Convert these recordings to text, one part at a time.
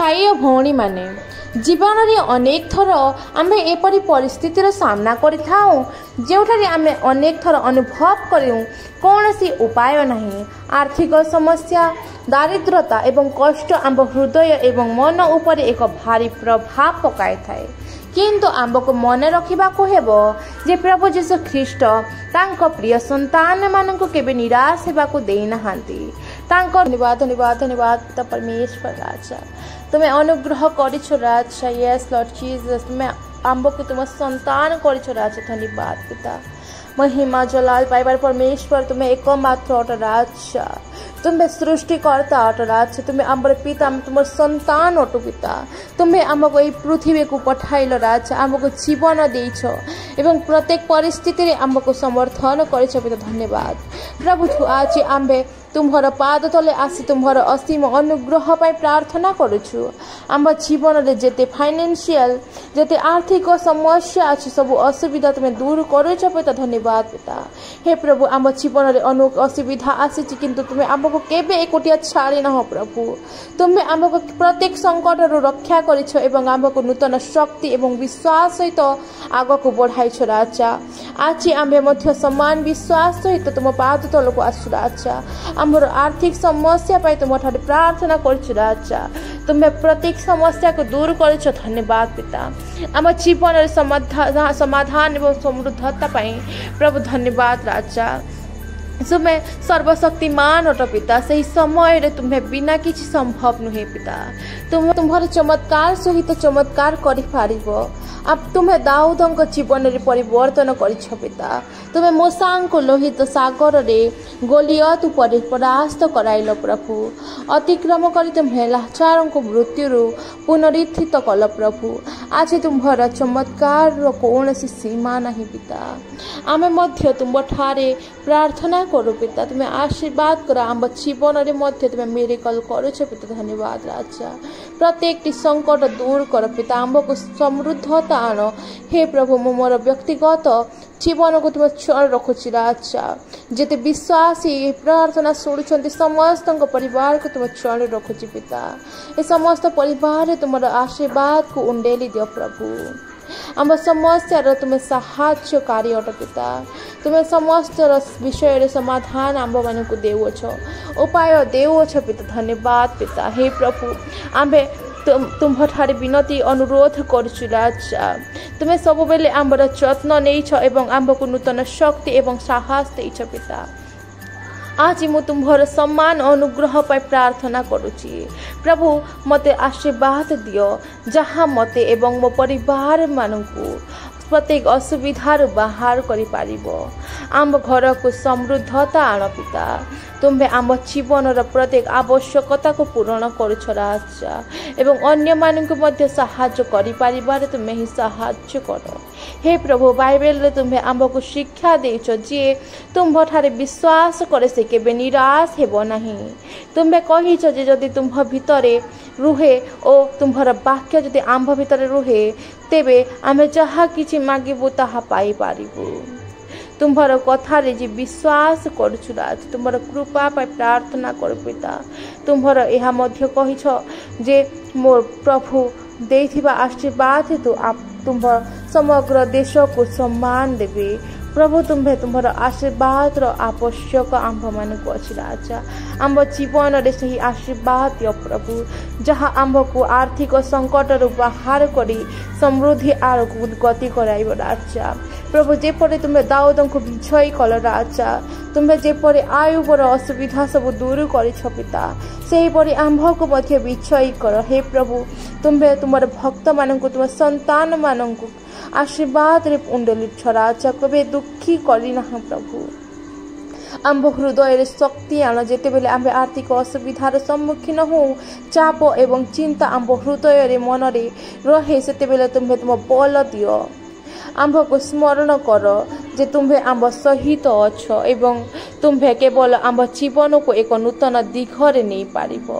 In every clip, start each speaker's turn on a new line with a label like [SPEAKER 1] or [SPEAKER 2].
[SPEAKER 1] भाई और भौणी माने जीवन रे अनेक थर आमे एपरी परिस्थितिर सामना करिथाउ जेउठारे आमे अनेक थर अनुभव करूँ कौन सी उपाय नहीं। आर्थिक समस्या दारिद्रता एवं कष्ट आम हृदय एवं मन उपर एक भारी प्रभाव पकाई थाए किंतु आंबको मन रखा हेबो जे प्रभु जीशु ख्रीष्ट तांको प्रिय संतान मानक केबे निराश हेबाकू देई नाहांती। तांको धन्यवाद धन्यवाद धन्यवाद परमेश्वर राजा तुम्हें अनुग्रह करिछो राजा। यस लॉर्ड जीसस तुम्हें आंबको तुम संतान करिछो राजा। धन्यवाद पिता महिमा जलाल पाइबार परमेश्वर तुम्हें एकमात्र अट राजा। तुम्हें सृष्टिकर्ता अट राजा। तुम्हें आमर पिता तुम संतान अटु पिता। तुम्हें आमको यही पृथ्वी को पठाइल राजा। आमको जीवन देइछ एवं प्रत्येक परिस्थिति आमको समर्थन करिछ पिता। धन्यवाद प्रभु आज आम्भे तुम्हार पाद तले आसी तुम्हार असीम अनुग्रह पाई प्रार्थना करुछु। आम जीवन में जेते फाइनेंशियल जेते आर्थिक समस्या अच्छी सब असुविधा तुम्हें दूर करुछ पिता। धन्यवाद पिता। हे प्रभु आम जीवन में अनेक असुविधा आसी किंतु तुम्हें आमको केबे एकोटिया छाड़ी न प्रभु। तुम्हें आमको प्रत्येक संकट रक्षा करिछ एवं आमको नूतन शक्ति एवं विश्वास सहित आग को बढ़ाइछ राजा। आज आम्भे मध्य समान विश्वास सहित तुम पाद तलक आसु राजा। आमर आर्थिक समस्या पाई तुम ठारे प्रार्थना करुछु राजा। तुम्हें प्रत्येक समस्या को दूर करिछ। धन्यवाद पिता। आम जीवन समाधान एवं समृद्धता पाई प्रभु धन्यवाद राजा। तुम्हें सर्वशक्तिमान अट पिता। सही समय रे तुम्हें बिना किसी संभव नुहे पिता। तुम्हारे चमत्कार सहित चमत्कार करि पारिबो। अब तुम्हें दाऊदंक जीवन में परिवर्तन करिछ पिता। तुम्हें मूसा लोहित सागर रे गोलियत पर परास्त कराइल प्रभु। अतिक्रम कर तुम्हें लाचारों को मृत्यु पुनरुत्थित कल प्रभु। आज तुम्हारा चमत्कार कौन सी सीमा नहीं पिता। आमे मध्य तुम ठारे प्रार्थना करो पिता। तुम्हें आशीर्वाद कर आम जीवन में मध्य तुम्हें मेरेकल करुछ पिता। धन्यवाद राजा। प्रत्येक संकट दूर कर पिता। आम को समृद्धता आन हे प्रभु। मोर व्यक्तिगत जीवन को तुम चल रखुची राजा। जेते विश्वासी प्रार्थना शुणुंट समस्त परिवार को तुम चल रखुची पिता। ए समस्त परिवार तुम आशीर्वाद को उंडेली दियो प्रभु। आम समस्या तुम्हें साहाय्यकारी अट पिता। तुम्हें समस्त विषय समाधान आम मान को देउछ उपाय देउछ पिता। धन्यवाद पिता। हे प्रभु आम्भे तुम्हारे विनती अनुरोध करुछु राजा। तुम्हें सब बेले आम्बर यत्न नहींछ एवं आम्भ को नूतन शक्ति एवं साहस देइछ पिता। आज मु तुम्हार सम्मान अनुग्रह पाई प्रार्थना करुची प्रभु। मते आशीर्वाद दियो जहाँ मते एवं मो परिवार मानकु प्रत्येक असुविधार बाहर करि पारिबो। आम घर को समृद्धता आण पिता। तुम्हें आम जीवन प्रत्येक आवश्यकता को पूर्ण करुछ राजा एवं अन्य मानक मध्य साहाय्य करि पारिबारे तुम्हें ही साहाय्य कर। हे प्रभु बाइबल रे तुम्हें आम को शिक्षा देइछ जे तुम ठारे विश्वास करे से केबे निराश हेबो नहीं। तुम्हें कहिछ जे जदि तुम भितरे रुहे ओ तुम्हार वाक्य जदि आम भितरे रुहे तेबे आमे जहाँ किछि मागिबु ताहा पाई पारिबु। तुम्हार कथारे जे विश्वास करुछु राज। तुम्हार कृपा पाई प्रार्थना कर पिता। तुम्हार यह मध्य कहिछ जे मोर प्रभु देथिबा आशीर्वाद हेतु आप तुम्हार समग्र देश को सम्मान देवे प्रभु। तुम्हें तुम्हार आशीर्वाद आवश्यक आंभ मान को अच्छी राजा। आम जीवन में सही आशीर्वाद दियो प्रभु। जहाँ आंभ को आर्थिक संकट बाहर करी समृद्धि आड़ गति कराइब राजा। प्रभु जेपरि तुम्हें दाऊद को विजय कल राजा। तुम्हें जेपरि आयु पर असुविधा सब दूर करिछ पिता। सेहीपरि आंभ को मध्य विजय कर। हे प्रभु तुम्हें तुम भक्त मान तुम संतान मान आशीर्वाद रे उंडली राजा। कभी दुखी करना प्रभु। आंभ हृदय शक्ति आन जेते बेले आंबे आर्थिक असुविधार सम्मुखीन हो चाप एवं चिंता आंभ हृदय रे मन रे रहे सेते बेले तुम्हें तुम बल दियो। आंभ को स्मरण कर जे तुम्हें आंभ सहित अछ एवं तुम्हें केवल आंभ जीवन को एक नूतन दिगरे नहीं पारिबो।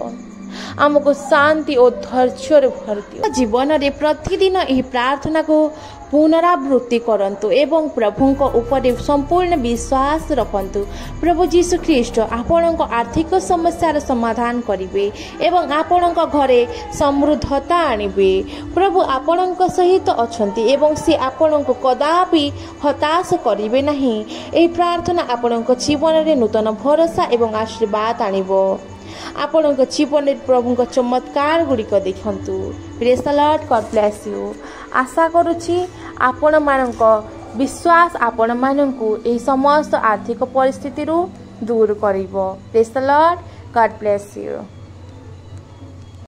[SPEAKER 1] आमको शांति और धैर्य भर दियो। जीवन में प्रतिदिन यह प्रार्थना को पुनरावृत्ति करंतु एवं प्रभु ऊपर संपूर्ण विश्वास रखंतु। प्रभु यीशु ख्रीष्ट आपणक आर्थिक समस्यार समाधान करिवे एवं आपणक घरे समृद्धता आनिबे। प्रभु आपणक सहित अछंती एवं से आपणक कदापि हताश करिवे नहीं। एही प्रार्थना आपणक जीवन में नूतन भरोसा एवं आशीर्वाद आनिबो। आपणक जीवन में प्रभु चमत्कार गुड़िक देखंतु। Praise the Lord, God bless you. आशा करुछि आपण मानक विश्वास आपण मानकु एही समस्त आर्थिक परिस्थिति दूर करिवो। Praise the Lord, God bless you.